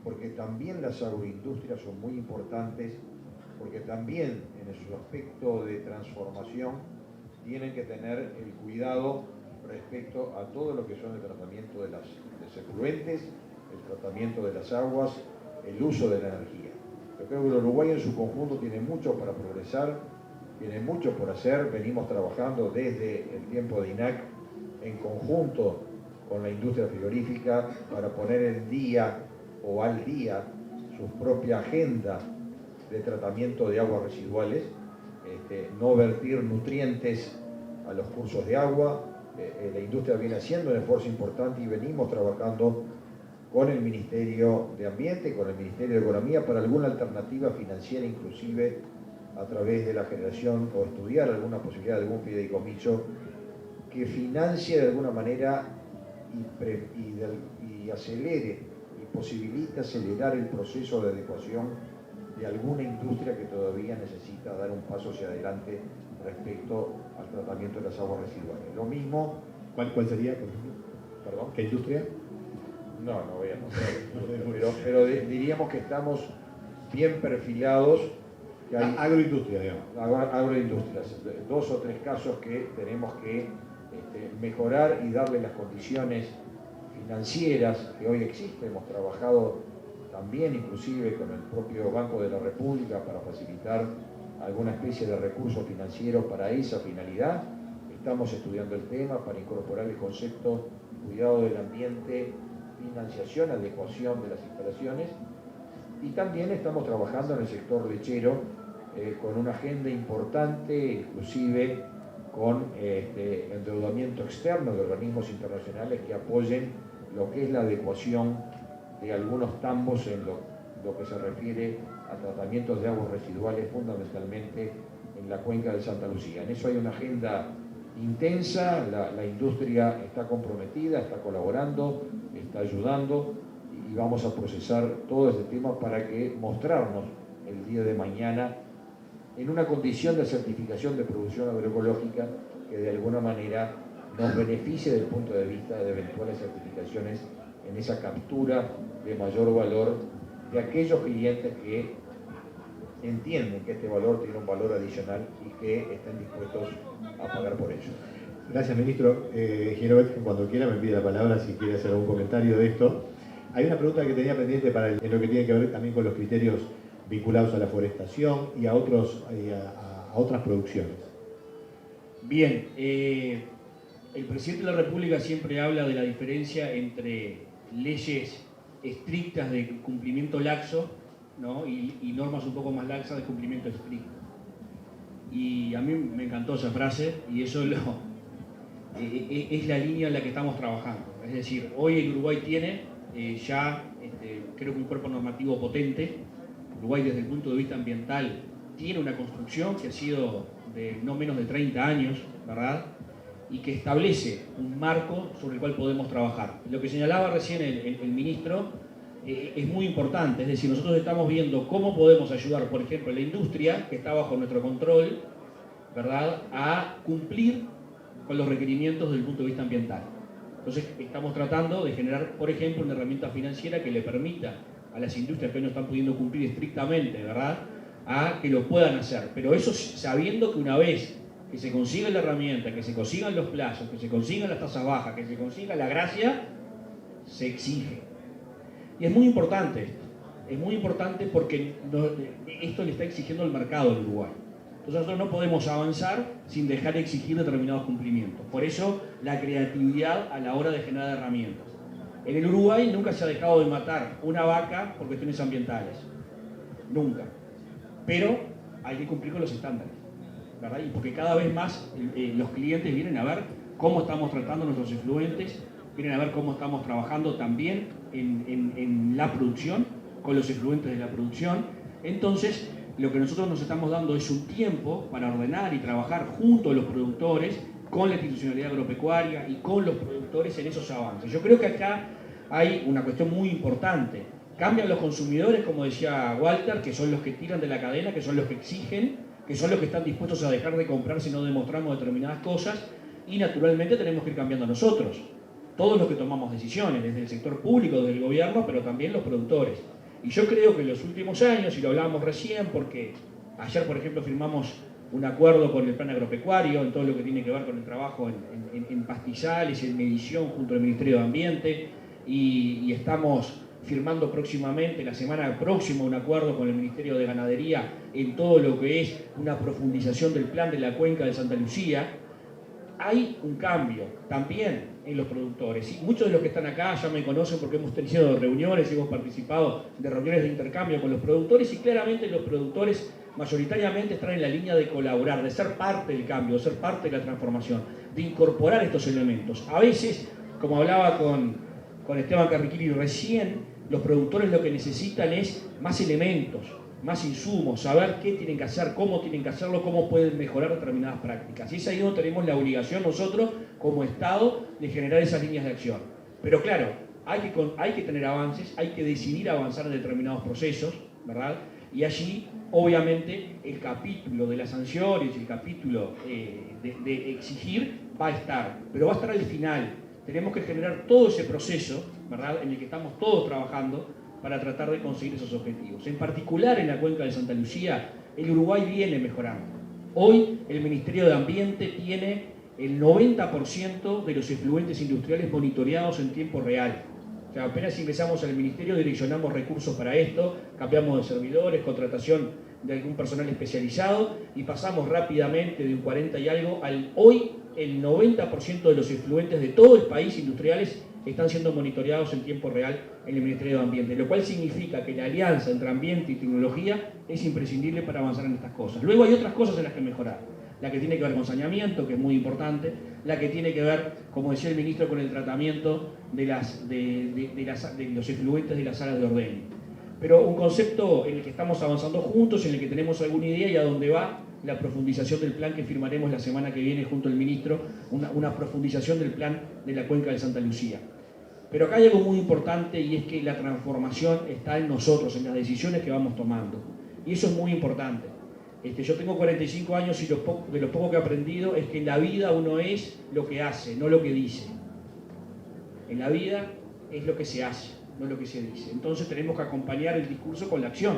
porque también las agroindustrias son muy importantes, porque también en su aspecto de transformación tienen que tener el cuidado respecto a todo lo que son el tratamiento de los efluentes, el tratamiento de las aguas, el uso de la energía. Yo creo que el Uruguay en su conjunto tiene mucho para progresar, tiene mucho por hacer. Venimos trabajando desde el tiempo de INAC en conjunto con la industria frigorífica para poner en día o al día su propia agenda de tratamiento de aguas residuales, no vertir nutrientes a los cursos de agua. La industria viene haciendo un esfuerzo importante y venimos trabajando con el Ministerio de Ambiente, con el Ministerio de Economía, para alguna alternativa financiera, inclusive a través de la generación o estudiar alguna posibilidad de algún fideicomiso que financie de alguna manera y acelere y posibilite acelerar el proceso de adecuación de alguna industria que todavía necesita dar un paso hacia adelante respecto al tratamiento de las aguas residuales. Lo mismo... ¿Cuál sería, por ejemplo? ¿Perdón? ¿Qué industria? No voy a nombrar, pero diríamos que estamos bien perfilados. Que hay agroindustria, digamos. Agroindustrias. 2 o 3 casos que tenemos que mejorar y darle las condiciones financieras que hoy existen. Hemos trabajado también inclusive con el propio Banco de la República para facilitar alguna especie de recursos financieros para esa finalidad. Estamos estudiando el tema para incorporar el concepto cuidado del ambiente, financiación, adecuación de las instalaciones, y también estamos trabajando en el sector lechero con una agenda importante, inclusive con endeudamiento externo de organismos internacionales que apoyen lo que es la adecuación de algunos tambos en lo que se refiere a tratamientos de aguas residuales, fundamentalmente en la cuenca de Santa Lucía. En eso hay una agenda intensa, la industria está comprometida, está colaborando, está ayudando, y vamos a procesar todo este tema para que mostrarnos el día de mañana en una condición de certificación de producción agroecológica que de alguna manera nos beneficie desde el punto de vista de eventuales certificaciones en esa captura de mayor valor de aquellos clientes que entienden que este valor tiene un valor adicional y que estén dispuestos a pagar por ello. Gracias, ministro. Ginebra, cuando quiera me pide la palabra si quiere hacer algún comentario de esto. Hay una pregunta que tenía pendiente en lo que tiene que ver también con los criterios vinculados a la forestación y a otras producciones. Bien, el presidente de la República siempre habla de la diferencia entre leyes estrictas de cumplimiento laxo, ¿no? y normas un poco más laxas de cumplimiento estricto. Y a mí me encantó esa frase y eso es la línea en la que estamos trabajando. Es decir, hoy el Uruguay tiene creo que un cuerpo normativo potente. Uruguay desde el punto de vista ambiental tiene una construcción que ha sido de no menos de 30 años, ¿verdad? Y que establece un marco sobre el cual podemos trabajar. Lo que señalaba recién el ministro es muy importante, es decir, nosotros estamos viendo cómo podemos ayudar, por ejemplo, a la industria, que está bajo nuestro control, ¿verdad?, a cumplir con los requerimientos desde el punto de vista ambiental. Entonces, estamos tratando de generar, por ejemplo, una herramienta financiera que le permita a las industrias que hoy no están pudiendo cumplir estrictamente, ¿verdad?, a que lo puedan hacer. Pero eso sabiendo que una vez que se consiga la herramienta, que se consigan los plazos, que se consigan las tasas bajas, que se consiga la gracia, se exige. Y es muy importante esto. Es muy importante porque esto le está exigiendo el mercado al Uruguay. Entonces nosotros no podemos avanzar sin dejar de exigir determinados cumplimientos. Por eso la creatividad a la hora de generar herramientas. En el Uruguay nunca se ha dejado de matar una vaca por cuestiones ambientales. Nunca. Pero hay que cumplir con los estándares, ¿verdad? Y porque cada vez más los clientes vienen a ver cómo estamos tratando nuestros efluentes, vienen a ver cómo estamos trabajando también en la producción, con los efluentes de la producción. Entonces, lo que nosotros nos estamos dando es un tiempo para ordenar y trabajar junto a los productores, con la institucionalidad agropecuaria y con los productores en esos avances. Yo creo que acá hay una cuestión muy importante. Cambian los consumidores, como decía Walter, que son los que tiran de la cadena, que son los que exigen, que son los que están dispuestos a dejar de comprar si no demostramos determinadas cosas, y naturalmente tenemos que ir cambiando nosotros, todos los que tomamos decisiones, desde el sector público, desde el gobierno, pero también los productores. Y yo creo que en los últimos años, y lo hablábamos recién, porque ayer, por ejemplo, firmamos un acuerdo con el plan agropecuario en todo lo que tiene que ver con el trabajo en pastizales, en medición junto al Ministerio de Ambiente, y estamos firmando próximamente, la semana próxima, un acuerdo con el Ministerio de Ganadería en todo lo que es una profundización del plan de la cuenca de Santa Lucía. Hay un cambio también en los productores. Y muchos de los que están acá ya me conocen porque hemos tenido reuniones, hemos participado de reuniones de intercambio con los productores, y claramente los productores mayoritariamente están en la línea de colaborar, de ser parte del cambio, de ser parte de la transformación, de incorporar estos elementos. A veces, como hablaba con Esteban Carriquiri recién, los productores lo que necesitan es más elementos, más insumos, saber qué tienen que hacer, cómo tienen que hacerlo, cómo pueden mejorar determinadas prácticas. Y es ahí donde tenemos la obligación nosotros, como Estado, de generar esas líneas de acción. Pero claro, hay que tener avances, hay que decidir avanzar en determinados procesos, ¿verdad? Y allí, obviamente, el capítulo de las sanciones, el capítulo de exigir va a estar, pero va a estar al final. Tenemos que generar todo ese proceso, ¿verdad?, en el que estamos todos trabajando para tratar de conseguir esos objetivos. En particular en la cuenca de Santa Lucía, el Uruguay viene mejorando. Hoy el Ministerio de Ambiente tiene el 90% de los efluentes industriales monitoreados en tiempo real. O sea, apenas ingresamos al Ministerio, direccionamos recursos para esto, cambiamos de servidores, contratación de algún personal especializado, y pasamos rápidamente de un 40 y algo al hoy el 90% de los efluentes de todo el país industriales están siendo monitoreados en tiempo real en el Ministerio de Ambiente, lo cual significa que la alianza entre ambiente y tecnología es imprescindible para avanzar en estas cosas. Luego hay otras cosas en las que mejorar. la que tiene que ver con saneamiento, que es muy importante, la que tiene que ver, como decía el ministro, con el tratamiento de los efluentes de las salas de ordeño. Pero un concepto en el que estamos avanzando juntos, en el que tenemos alguna idea y a dónde va la profundización del plan que firmaremos la semana que viene junto al ministro, una profundización del plan de la cuenca de Santa Lucía. Pero acá hay algo muy importante y es que la transformación está en nosotros, en las decisiones que vamos tomando. Y eso es muy importante. Yo tengo 45 años y de lo poco que he aprendido es que en la vida uno es lo que hace, no lo que dice. En la vida es lo que se hace, no lo que se dice. Entonces tenemos que acompañar el discurso con la acción.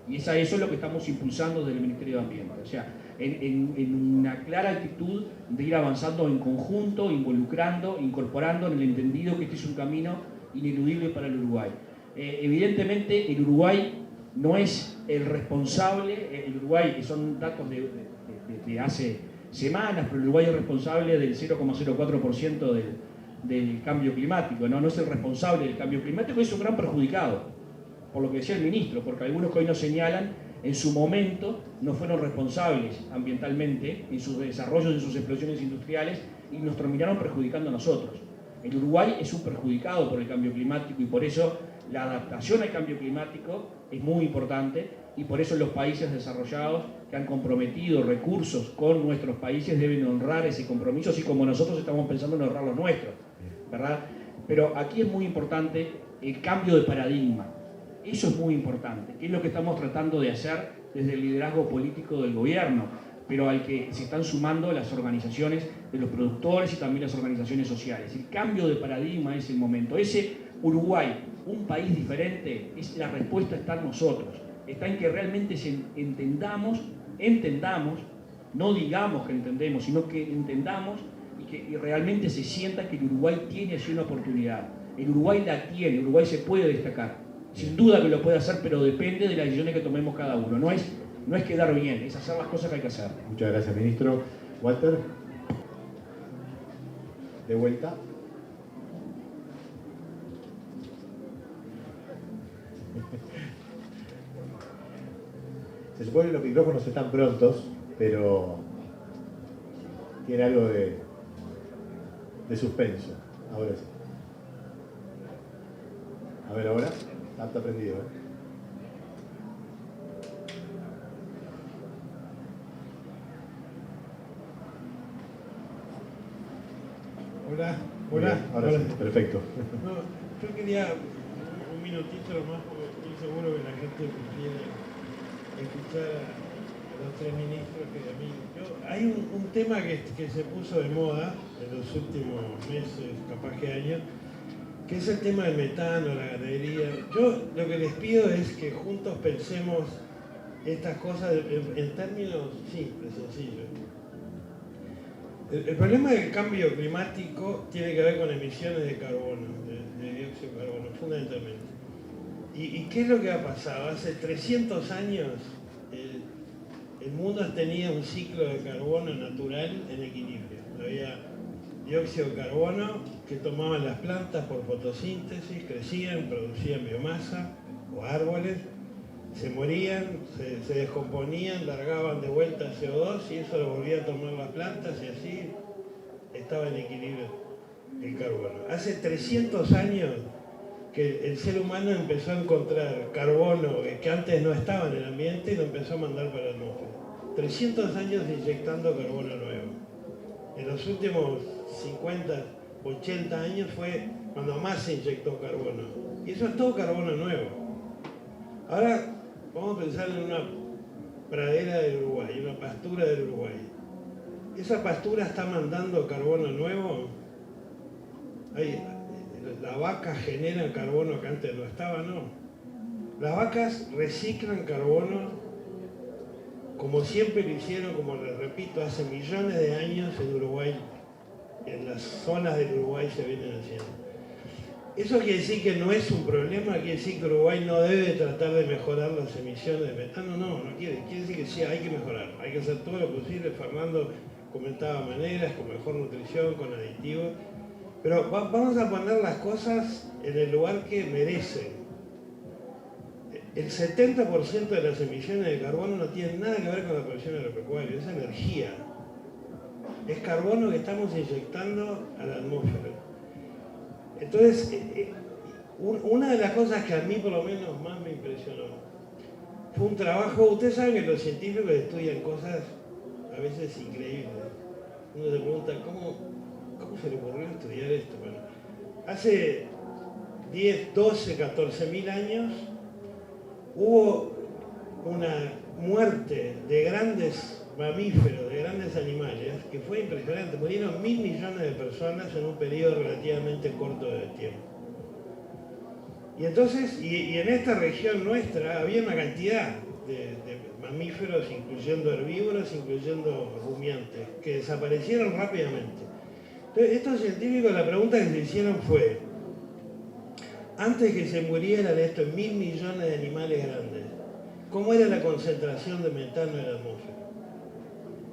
Y eso es lo que estamos impulsando desde el Ministerio de Ambiente. O sea, en una clara actitud de ir avanzando en conjunto, involucrando, incorporando en el entendido que este es un camino ineludible para el Uruguay. Evidentemente, el Uruguay no es el responsable, el Uruguay, son datos de hace semanas, pero el Uruguay es responsable del 0,04% del cambio climático, ¿no? No es el responsable del cambio climático, es un gran perjudicado, por lo que decía el ministro, porque algunos que hoy nos señalan, en su momento no fueron responsables ambientalmente en sus desarrollos, en sus explosiones industriales, y nos terminaron perjudicando a nosotros. El Uruguay es un perjudicado por el cambio climático y por eso la adaptación al cambio climático es muy importante y por eso los países desarrollados que han comprometido recursos con nuestros países deben honrar ese compromiso, así como nosotros estamos pensando en honrar los nuestros, ¿verdad? Pero aquí es muy importante el cambio de paradigma. Eso es muy importante, que es lo que estamos tratando de hacer desde el liderazgo político del gobierno, pero al que se están sumando las organizaciones de los productores y también las organizaciones sociales. El cambio de paradigma es el momento. Ese Uruguay, un país diferente, la respuesta está en nosotros. Está en que realmente entendamos, no digamos que entendemos, sino que entendamos y que realmente se sienta que el Uruguay tiene así una oportunidad. El Uruguay la tiene, el Uruguay se puede destacar. Sin duda que lo puede hacer, pero depende de las decisiones que tomemos cada uno. No es quedar bien, es hacer las cosas que hay que hacer. Muchas gracias, ministro. Walter, de vuelta. Se supone que los micrófonos están prontos, pero tiene algo de suspenso. Ahora sí. A ver, ahora. Está prendido, ¿eh? Hola. Ahora sí, perfecto. No, yo quería un minutito más porque estoy seguro que la gente prefiere escuchar a los tres ministros que a mí. Hay un tema que se puso de moda en los últimos meses, capaz que años, que es el tema del metano, la ganadería. Yo lo que les pido es que juntos pensemos estas cosas en términos simples, sencillos. El problema del cambio climático tiene que ver con emisiones de carbono, de dióxido de carbono, fundamentalmente. ¿Y qué es lo que ha pasado? Hace 300 años el mundo tenía un ciclo de carbono natural en equilibrio. Había dióxido de carbono que tomaban las plantas por fotosíntesis, crecían, producían biomasa o árboles, se morían, se descomponían, largaban de vuelta CO2 y eso lo volvían a tomar las plantas y así estaba en equilibrio el carbono. Hace 300 años que el ser humano empezó a encontrar carbono que antes no estaba en el ambiente y lo empezó a mandar para la atmósfera. 300 años inyectando carbono nuevo. En los últimos 50, 80 años fue cuando más se inyectó carbono. Y eso es todo carbono nuevo. Ahora vamos a pensar en una pradera del Uruguay, una pastura del Uruguay. ¿Esa pastura está mandando carbono nuevo? ¿La vaca genera carbono que antes no estaba? No. Las vacas reciclan carbono como siempre lo hicieron, como les repito, hace millones de años en Uruguay, en las zonas del Uruguay se vienen haciendo. Eso quiere decir que no es un problema, quiere decir que Uruguay no debe tratar de mejorar las emisiones de metano, no quiere decir que sí, hay que mejorar, hay que hacer todo lo posible. Fernando comentaba maneras, con mejor nutrición, con aditivos, pero vamos a poner las cosas en el lugar que merecen. el 70% de las emisiones de carbono no tienen nada que ver con la producción agropecuaria, es energía. Es carbono que estamos inyectando a la atmósfera. Entonces, una de las cosas que a mí por lo menos más me impresionó fue un trabajo, ustedes saben que los científicos estudian cosas a veces increíbles. Uno se pregunta, ¿cómo se le ocurrió estudiar esto? Bueno, hace 10, 12, 14 mil años hubo una muerte de grandes mamíferos, de grandes animales, que fue impresionante. Murieron 1.000 millones de personas en un periodo relativamente corto de tiempo. Y entonces, y en esta región nuestra había una cantidad de mamíferos, incluyendo herbívoros, incluyendo rumiantes, que desaparecieron rápidamente. Entonces, estos científicos, la pregunta que se hicieron fue, antes que se murieran estos 1.000 millones de animales grandes, ¿cómo era la concentración de metano en la atmósfera?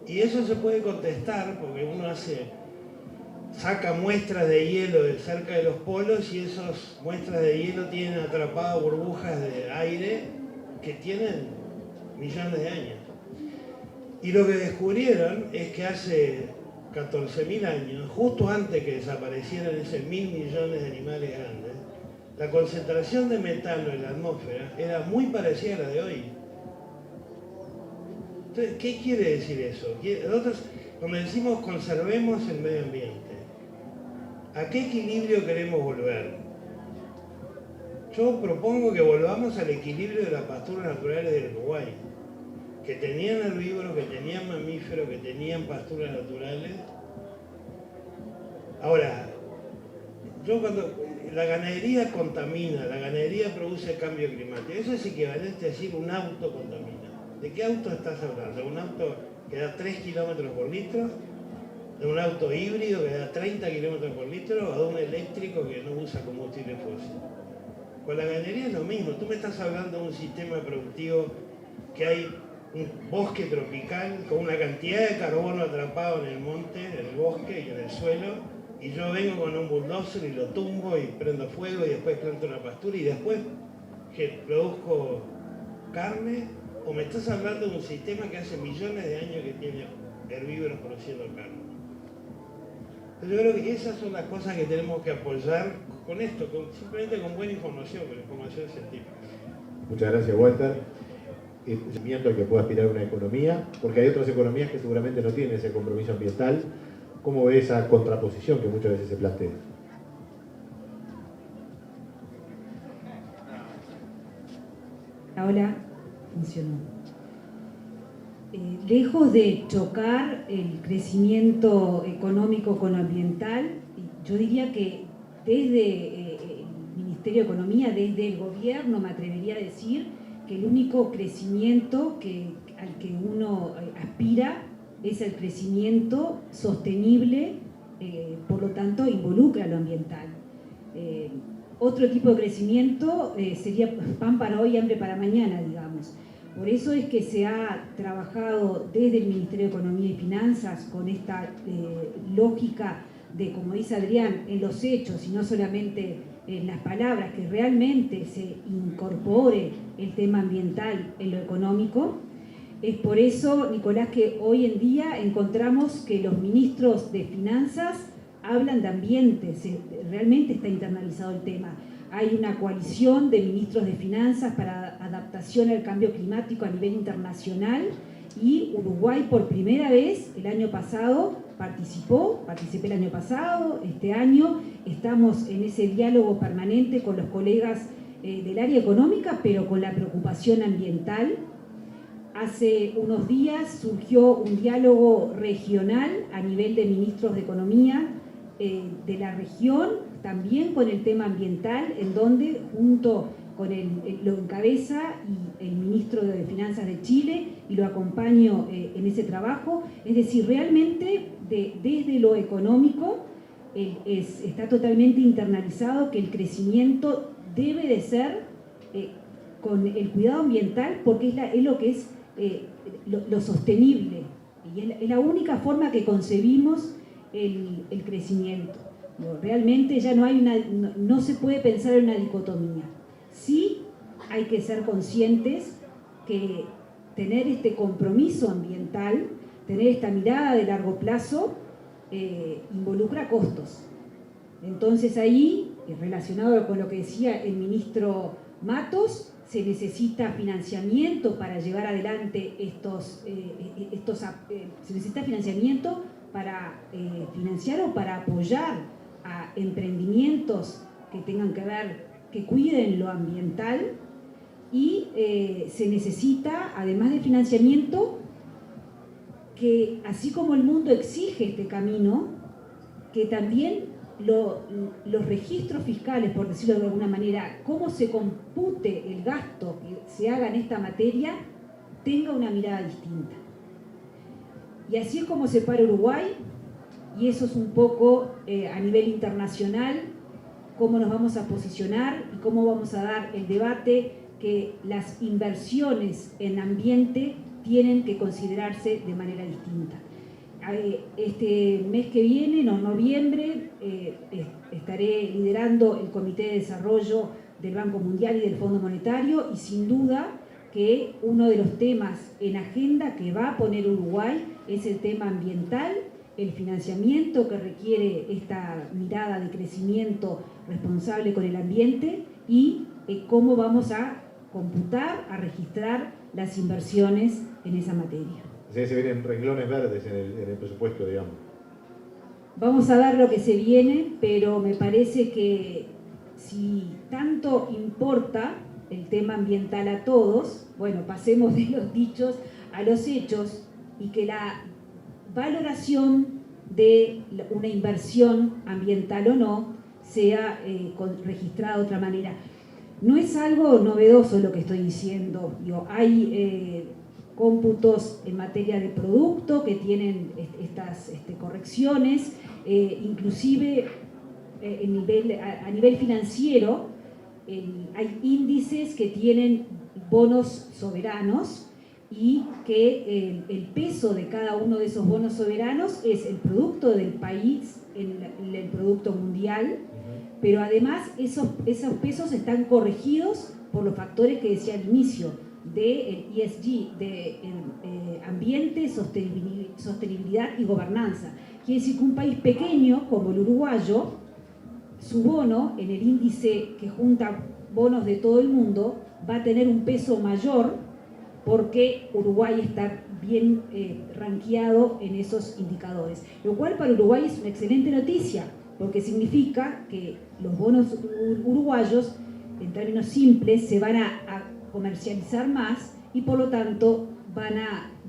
Y eso se puede contestar porque uno saca muestras de hielo de cerca de los polos y esas muestras de hielo tienen atrapadas burbujas de aire que tienen millones de años. Y lo que descubrieron es que hace 14.000 años, justo antes que desaparecieran esos 1.000 millones de animales grandes, la concentración de metano en la atmósfera era muy parecida a la de hoy. Entonces, ¿qué quiere decir eso? Nosotros, cuando decimos conservemos el medio ambiente, ¿a qué equilibrio queremos volver? Yo propongo que volvamos al equilibrio de las pasturas naturales del Uruguay, que tenían herbívoros, que tenían mamíferos, que tenían pasturas naturales. Ahora, la ganadería contamina, la ganadería produce cambio climático, eso es equivalente a decir un auto contamina. ¿De qué auto estás hablando? ¿De un auto que da 3 kilómetros por litro? ¿De un auto híbrido que da 30 kilómetros por litro? ¿O de un eléctrico que no usa combustible fósil? Con la ganadería es lo mismo. Tú me estás hablando de un sistema productivo que hay un bosque tropical con una cantidad de carbono atrapado en el monte, en el bosque y en el suelo, y yo vengo con un bulldozer y lo tumbo y prendo fuego y después planto una pastura y después que produzco carne. ¿O me estás hablando de un sistema que hace millones de años que tiene herbívoros produciendo carne? Entonces yo creo que esas son las cosas que tenemos que apoyar con esto, simplemente con buena información, con información científica. Muchas gracias, Walter. El conocimiento al que puede aspirar una economía, porque hay otras economías que seguramente no tienen ese compromiso ambiental. ¿Cómo ve esa contraposición que muchas veces se plantea? Ahora funcionó. Lejos de chocar el crecimiento económico con lo ambiental, yo diría que desde el Ministerio de Economía, desde el gobierno, me atrevería a decir que el único crecimiento al que uno aspira es el crecimiento sostenible, por lo tanto involucra lo ambiental. Otro tipo de crecimiento sería pan para hoy, hambre para mañana, digamos. Por eso es que se ha trabajado desde el Ministerio de Economía y Finanzas con esta lógica de, como dice Adrián, en los hechos y no solamente en las palabras, que realmente se incorpore el tema ambiental en lo económico. Es por eso, Nicolás, que hoy en día encontramos que los ministros de Finanzas hablan de ambiente, realmente está internalizado el tema. Hay una coalición de ministros de Finanzas para adaptación al cambio climático a nivel internacional y Uruguay por primera vez el año pasado participé el año pasado, este año estamos en ese diálogo permanente con los colegas del área económica, pero con la preocupación ambiental. Hace unos días surgió un diálogo regional a nivel de ministros de Economía de la región, también con el tema ambiental, en donde junto con lo encabeza y el ministro de Finanzas de Chile y lo acompaño en ese trabajo. Es decir, realmente desde lo económico está totalmente internalizado que el crecimiento debe de ser con el cuidado ambiental, porque es lo que es lo sostenible y es la única forma que concebimos el crecimiento. Realmente ya no se puede pensar en una dicotomía. Sí hay que ser conscientes que tener este compromiso ambiental, tener esta mirada de largo plazo, involucra costos. Entonces ahí, relacionado con lo que decía el ministro Matos, se necesita financiamiento para llevar adelante se necesita financiamiento para financiar o para apoyar a emprendimientos que tengan que ver, que cuiden lo ambiental, y se necesita, además de financiamiento, que así como el mundo exige este camino, que también los registros fiscales, por decirlo de alguna manera, cómo se compute el gasto que se haga en esta materia, tenga una mirada distinta. Y así es como se para Uruguay, y eso es un poco a nivel internacional, cómo nos vamos a posicionar y cómo vamos a dar el debate que las inversiones en ambiente tienen que considerarse de manera distinta. Este mes que viene, en noviembre, estaré liderando el Comité de Desarrollo del Banco Mundial y del Fondo Monetario, y sin duda que uno de los temas en agenda que va a poner Uruguay es el tema ambiental, el financiamiento que requiere esta mirada de crecimiento responsable con el ambiente, y cómo vamos a computar, a registrar las inversiones en esa materia. Se vienen renglones verdes en el presupuesto, digamos. Vamos a ver lo que se viene, pero me parece que si tanto importa el tema ambiental a todos, bueno, pasemos de los dichos a los hechos, y que la valoración de una inversión ambiental o no sea registrada de otra manera. No es algo novedoso lo que estoy diciendo. Hay cómputos en materia de producto que tienen estas correcciones, inclusive a nivel financiero hay índices que tienen bonos soberanos, y que el peso de cada uno de esos bonos soberanos es el producto del país, el producto mundial, pero además esos pesos están corregidos por los factores que decía al inicio, del ESG, de ambiente, sostenibilidad y gobernanza. Quiere decir que un país pequeño como el uruguayo, su bono en el índice que junta bonos de todo el mundo va a tener un peso mayor, porque Uruguay está bien rankeado en esos indicadores. Lo cual para Uruguay es una excelente noticia, porque significa que los bonos uruguayos, en términos simples, se van a comercializar más, y por lo tanto va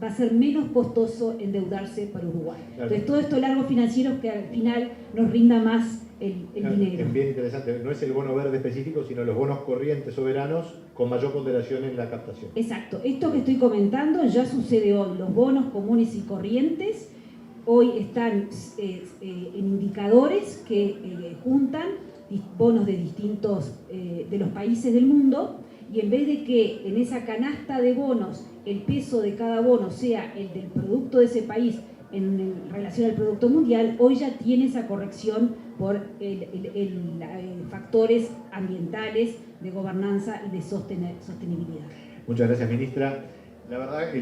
a ser menos costoso endeudarse para Uruguay. Claro. Entonces todo esto largo financiero que al final nos rinda más el dinero. Es bien interesante, no es el bono verde específico, sino los bonos corrientes soberanos con mayor ponderación en la captación. Exacto, esto que estoy comentando ya sucede hoy. Los bonos comunes y corrientes hoy están en indicadores que juntan bonos de distintos de los países del mundo, y en vez de que en esa canasta de bonos el peso de cada bono sea el del producto de ese país en relación al producto mundial, hoy ya tiene esa corrección por factores ambientales, de gobernanza y de sostenibilidad. Muchas gracias, ministra. La verdad,